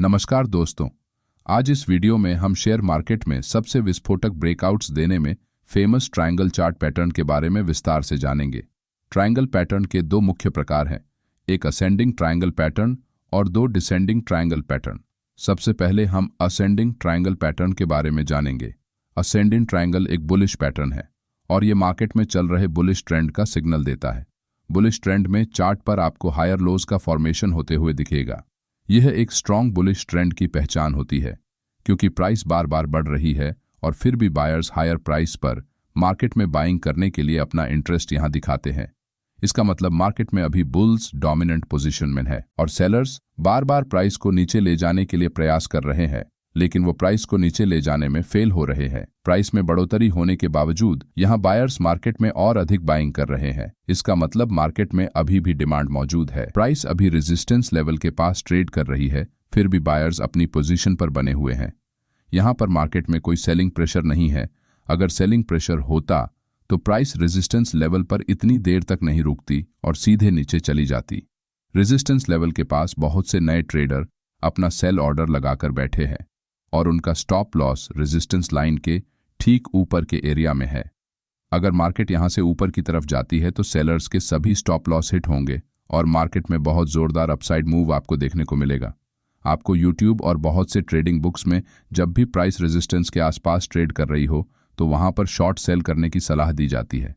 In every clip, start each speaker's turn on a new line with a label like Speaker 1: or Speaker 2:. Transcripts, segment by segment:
Speaker 1: नमस्कार दोस्तों, आज इस वीडियो में हम शेयर मार्केट में सबसे विस्फोटक ब्रेकआउट्स देने में फेमस ट्रायंगल चार्ट पैटर्न के बारे में विस्तार से जानेंगे। ट्रायंगल पैटर्न के दो मुख्य प्रकार हैं, एक असेंडिंग ट्रायंगल पैटर्न और दो डिसेंडिंग ट्रायंगल पैटर्न। सबसे पहले हम असेंडिंग ट्रायंगल पैटर्न के बारे में जानेंगे। असेंडिंग ट्रायंगल एक बुलिश पैटर्न है और ये मार्केट में चल रहे बुलिश ट्रेंड का सिग्नल देता है। बुलिश ट्रेंड में चार्ट पर आपको हायर लोज का फॉर्मेशन होते हुए दिखेगा। यह एक स्ट्रॉन्ग बुलिश ट्रेंड की पहचान होती है, क्योंकि प्राइस बार बार बढ़ रही है और फिर भी बायर्स हायर प्राइस पर मार्केट में बाइंग करने के लिए अपना इंटरेस्ट यहां दिखाते हैं। इसका मतलब मार्केट में अभी बुल्स डोमिनेंट पोजीशन में है और सेलर्स बार बार प्राइस को नीचे ले जाने के लिए प्रयास कर रहे हैं, लेकिन वो प्राइस को नीचे ले जाने में फेल हो रहे हैं। प्राइस में बढ़ोतरी होने के बावजूद यहां बायर्स मार्केट में और अधिक बाइंग कर रहे हैं। इसका मतलब मार्केट में अभी भी डिमांड मौजूद है। प्राइस अभी रेजिस्टेंस लेवल के पास ट्रेड कर रही है, फिर भी बायर्स अपनी पोजीशन पर बने हुए हैं। यहां पर मार्केट में कोई सेलिंग प्रेशर नहीं है। अगर सेलिंग प्रेशर होता तो प्राइस रेजिस्टेंस लेवल पर इतनी देर तक नहीं रुकती और सीधे नीचे चली जाती। रेजिस्टेंस लेवल के पास बहुत से नए ट्रेडर अपना सेल ऑर्डर लगाकर बैठे हैं और उनका स्टॉप लॉस रेजिस्टेंस लाइन के ठीक ऊपर के एरिया में है। अगर मार्केट यहां से ऊपर की तरफ जाती है तो सेलर्स के सभी स्टॉप लॉस हिट होंगे और मार्केट में बहुत जोरदार अपसाइड मूव आपको देखने को मिलेगा। आपको यूट्यूब और बहुत से ट्रेडिंग बुक्स में जब भी प्राइस रेजिस्टेंस के आसपास ट्रेड कर रही हो तो वहां पर शॉर्ट सेल करने की सलाह दी जाती है,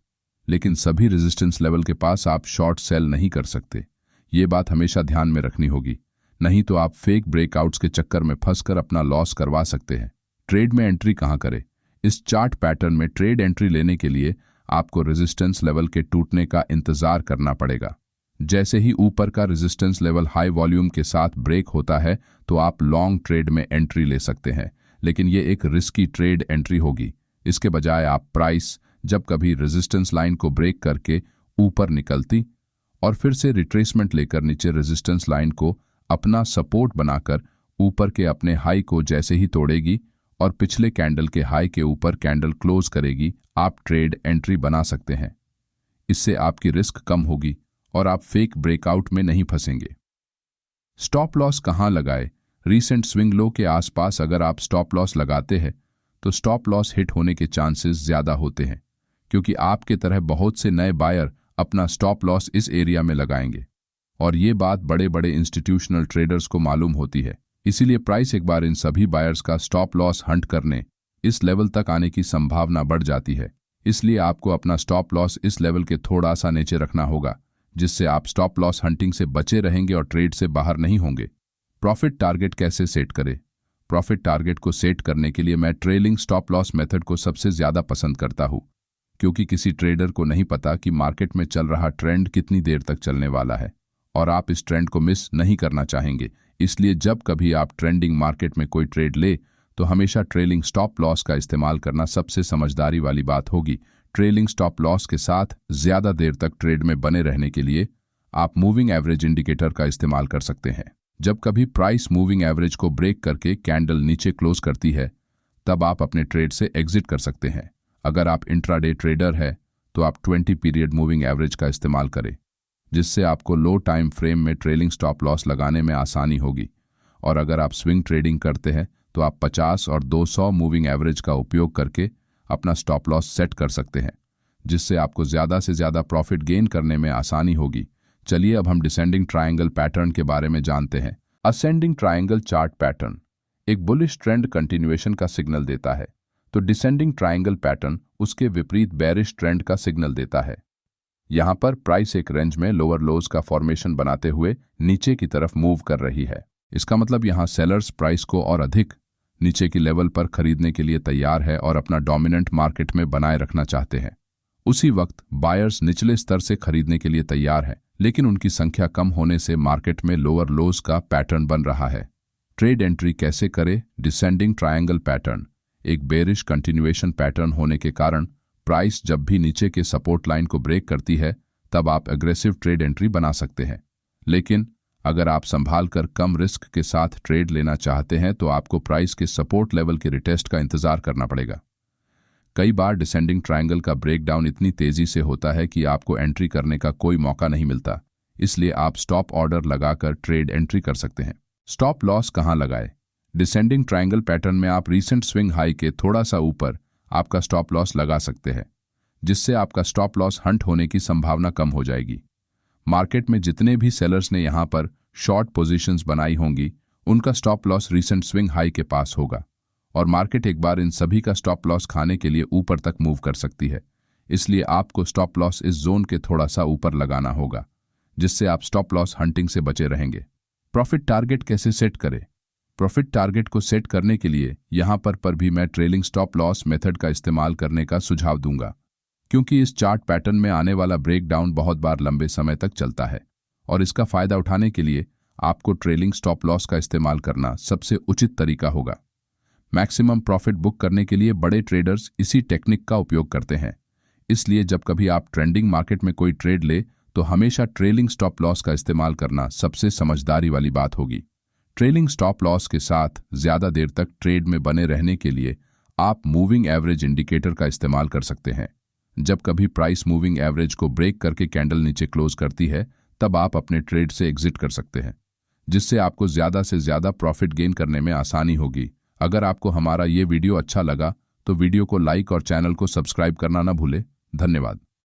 Speaker 1: लेकिन सभी रेजिस्टेंस लेवल के पास आप शॉर्ट सेल नहीं कर सकते। ये बात हमेशा ध्यान में रखनी होगी, नहीं तो आप फेक ब्रेकआउट्स के चक्कर में फंसकर अपना लॉस करवा सकते हैं। ट्रेड में एंट्री कहां करें? इस चार्ट पैटर्न में ट्रेड एंट्री लेने के लिए आपको रेजिस्टेंस लेवल के टूटने का इंतजार करना पड़ेगा। जैसे ही ऊपर का रेजिस्टेंस लेवल हाई वॉल्यूम के साथ ब्रेक होता है तो आप लॉन्ग ट्रेड में एंट्री ले सकते हैं, लेकिन ये एक रिस्की ट्रेड एंट्री होगी। इसके बजाय आप प्राइस जब कभी रेजिस्टेंस लाइन को ब्रेक करके ऊपर निकलती और फिर से रिट्रेसमेंट लेकर नीचे रेजिस्टेंस लाइन को अपना सपोर्ट बनाकर ऊपर के अपने हाई को जैसे ही तोड़ेगी और पिछले कैंडल के हाई के ऊपर कैंडल क्लोज करेगी, आप ट्रेड एंट्री बना सकते हैं। इससे आपकी रिस्क कम होगी और आप फेक ब्रेकआउट में नहीं फंसेंगे। स्टॉप लॉस कहां लगाए? रीसेंट स्विंग लो के आसपास अगर आप स्टॉप लॉस लगाते हैं तो स्टॉप लॉस हिट होने के चांसेस ज्यादा होते हैं, क्योंकि आपके तरह बहुत से नए बायर अपना स्टॉप लॉस इस एरिया में लगाएंगे और ये बात बड़े बड़े इंस्टीट्यूशनल ट्रेडर्स को मालूम होती है। इसीलिए प्राइस एक बार इन सभी बायर्स का स्टॉप लॉस हंट करने इस लेवल तक आने की संभावना बढ़ जाती है। इसलिए आपको अपना स्टॉप लॉस इस लेवल के थोड़ा सा नीचे रखना होगा, जिससे आप स्टॉप लॉस हंटिंग से बचे रहेंगे और ट्रेड से बाहर नहीं होंगे। प्रॉफिट टारगेट कैसे सेट करें? प्रॉफिट टारगेट को सेट करने के लिए मैं ट्रेलिंग स्टॉप लॉस मेथड को सबसे ज्यादा पसंद करता हूं, क्योंकि किसी ट्रेडर को नहीं पता कि मार्केट में चल रहा ट्रेंड कितनी देर तक चलने वाला है और आप इस ट्रेंड को मिस नहीं करना चाहेंगे। इसलिए जब कभी आप ट्रेंडिंग मार्केट में कोई ट्रेड ले तो हमेशा ट्रेलिंग स्टॉप लॉस का इस्तेमाल करना सबसे समझदारी वाली बात होगी। ट्रेलिंग स्टॉप लॉस के साथ ज्यादा देर तक ट्रेड में बने रहने के लिए आप मूविंग एवरेज इंडिकेटर का इस्तेमाल कर सकते हैं। जब कभी प्राइस मूविंग एवरेज को ब्रेक करके कैंडल नीचे क्लोज करती है तब आप अपने ट्रेड से एग्जिट कर सकते हैं। अगर आप इंट्राडे ट्रेडर है तो आप 20 पीरियड मूविंग एवरेज का इस्तेमाल करें, जिससे आपको लो टाइम फ्रेम में ट्रेलिंग स्टॉप लॉस लगाने में आसानी होगी। और अगर आप स्विंग ट्रेडिंग करते हैं तो आप 50 और 200 मूविंग एवरेज का उपयोग करके अपना स्टॉप लॉस सेट कर सकते हैं, जिससे आपको ज्यादा से ज्यादा प्रॉफिट गेन करने में आसानी होगी। चलिए अब हम डिसेंडिंग ट्रायंगल पैटर्न के बारे में जानते हैं। असेंडिंग ट्रायंगल चार्ट पैटर्न एक बुलिश ट्रेंड कंटिन्यूएशन का सिग्नल देता है, तो डिसेंडिंग ट्रायंगल पैटर्न उसके विपरीत बेरिश ट्रेंड का सिग्नल देता है। यहां पर प्राइस एक रेंज में लोअर लोज का फॉर्मेशन बनाते हुए नीचे की तरफ मूव कर रही है। इसका मतलब यहां सेलर्स प्राइस को और अधिक नीचे की लेवल पर खरीदने के लिए तैयार है और अपना डोमिनेंट मार्केट में बनाए रखना चाहते हैं। उसी वक्त बायर्स निचले स्तर से खरीदने के लिए तैयार है, लेकिन उनकी संख्या कम होने से मार्केट में लोअर लोज का पैटर्न बन रहा है। ट्रेड एंट्री कैसे करें? डिसेंडिंग ट्रायंगल पैटर्न एक बेरिश कंटिन्यूएशन पैटर्न होने के कारण प्राइस जब भी नीचे के सपोर्ट लाइन को ब्रेक करती है तब आप एग्रेसिव ट्रेड एंट्री बना सकते हैं। लेकिन अगर आप संभाल कर कम रिस्क के साथ ट्रेड लेना चाहते हैं तो आपको प्राइस के सपोर्ट लेवल के रिटेस्ट का इंतजार करना पड़ेगा। कई बार डिसेंडिंग ट्रायंगल का ब्रेकडाउन इतनी तेजी से होता है कि आपको एंट्री करने का कोई मौका नहीं मिलता, इसलिए आप स्टॉप ऑर्डर लगाकर ट्रेड एंट्री कर सकते हैं। स्टॉप लॉस कहां लगाए? डिसेंडिंग ट्रायंगल पैटर्न में आप रीसेंट स्विंग हाई के थोड़ा सा ऊपर आपका स्टॉप लॉस लगा सकते हैं, जिससे आपका स्टॉप लॉस हंट होने की संभावना कम हो जाएगी। मार्केट में जितने भी सेलर्स ने यहां पर शॉर्ट पोजीशंस बनाई होंगी, उनका stop loss recent swing high के पास होगा और मार्केट एक बार इन सभी का स्टॉप लॉस खाने के लिए ऊपर तक मूव कर सकती है। इसलिए आपको स्टॉप लॉस इस जोन के थोड़ा सा ऊपर लगाना होगा, जिससे आप स्टॉप लॉस हंटिंग से बचे रहेंगे। प्रॉफिट टारगेट कैसे सेट करें? प्रॉफिट टारगेट को सेट करने के लिए यहां पर भी मैं ट्रेलिंग स्टॉप लॉस मेथड का इस्तेमाल करने का सुझाव दूंगा, क्योंकि इस चार्ट पैटर्न में आने वाला ब्रेकडाउन बहुत बार लंबे समय तक चलता है और इसका फायदा उठाने के लिए आपको ट्रेलिंग स्टॉप लॉस का इस्तेमाल करना सबसे उचित तरीका होगा। मैक्सिमम प्रॉफिट बुक करने के लिए बड़े ट्रेडर्स इसी टेक्निक का उपयोग करते हैं। इसलिए जब कभी आप ट्रेंडिंग मार्केट में कोई ट्रेड ले तो हमेशा ट्रेलिंग स्टॉप लॉस का इस्तेमाल करना सबसे समझदारी वाली बात होगी। ट्रेलिंग स्टॉप लॉस के साथ ज्यादा देर तक ट्रेड में बने रहने के लिए आप मूविंग एवरेज इंडिकेटर का इस्तेमाल कर सकते हैं। जब कभी प्राइस मूविंग एवरेज को ब्रेक करके कैंडल नीचे क्लोज करती है, तब आप अपने ट्रेड से एग्जिट कर सकते हैं, जिससे आपको ज्यादा से ज्यादा प्रॉफिट गेन करने में आसानी होगी। अगर आपको हमारा ये वीडियो अच्छा लगा तो वीडियो को लाइक और चैनल को सब्सक्राइब करना ना भूले। धन्यवाद।